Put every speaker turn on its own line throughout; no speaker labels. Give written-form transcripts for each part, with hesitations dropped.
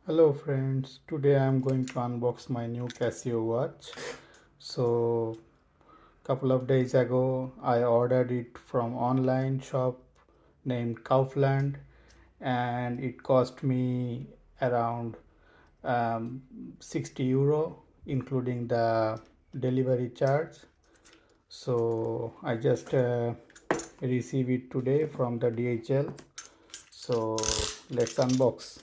Hello friends, today I am going to unbox my new Casio watch. So couple of days ago I ordered it from online shop named Kaufland, and it cost me around 60 euro including the delivery charge. So I just received it today from the DHL. So let's unbox.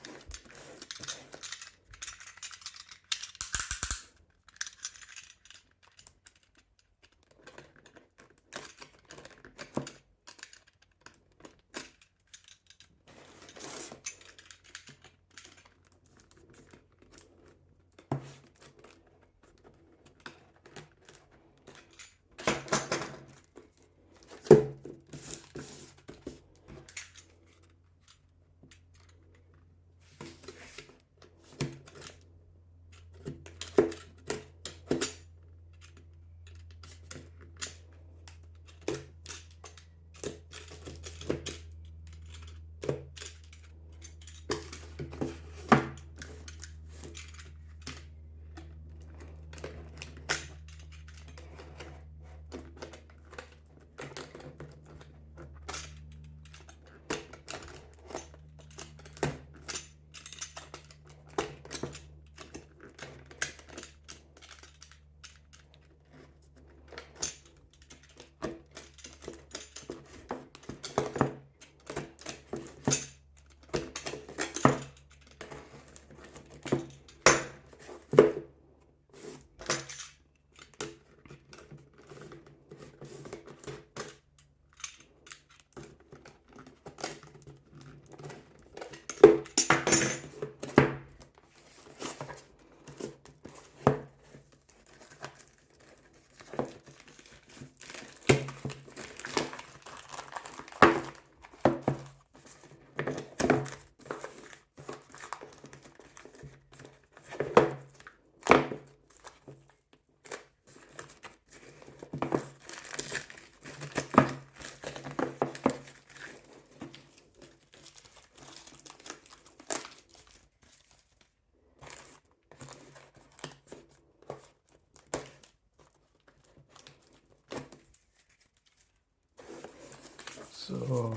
So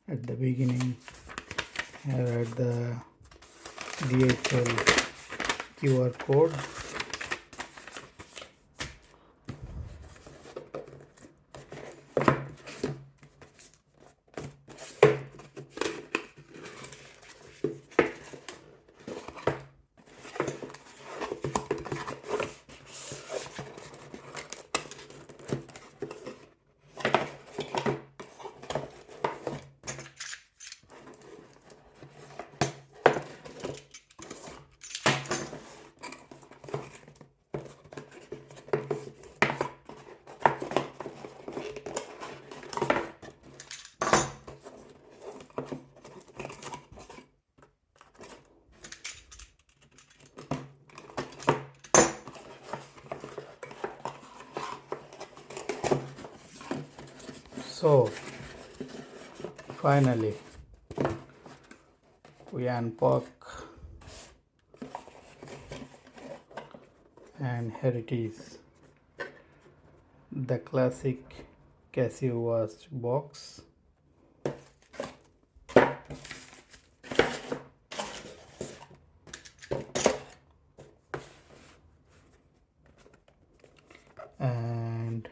at the beginning, here are the DHL QR code. So finally we unpack, and here it is, the classic Casio watch box. And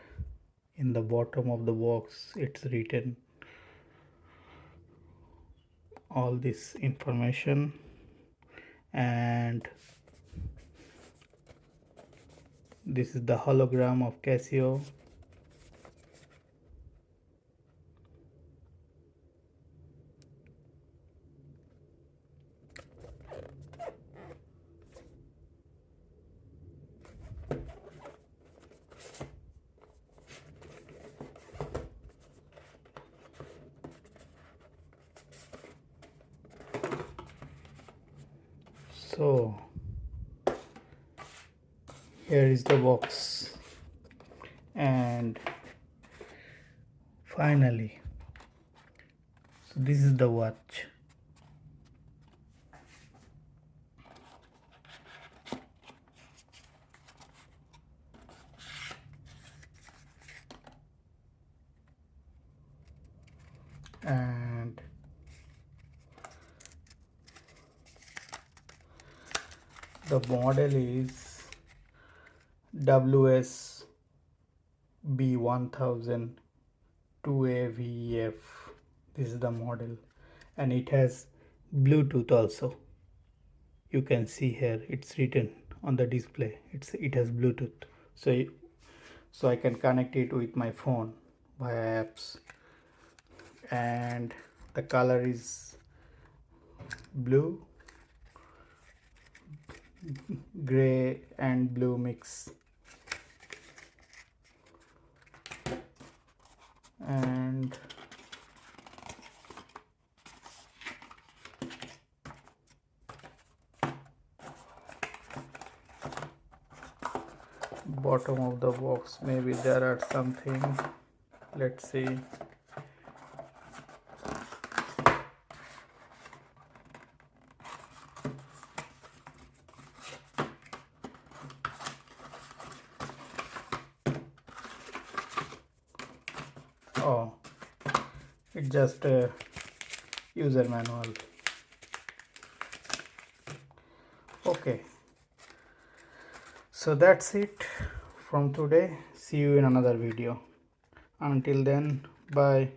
in the bottom of the box it's written all this information, and this is the hologram of Casio. So here is the box, and finally, so this is the watch. The model is WS-B1000-2AVEF. This is the model, and it has Bluetooth also. You can see here it's written on the display. It has Bluetooth, so I can connect it with my phone via apps. And the color is blue, gray and blue mix. And bottom of the box, maybe there are something. Let's see. Oh, it's just a user manual. Okay, so that's it from today. See you in another video. Until then, bye.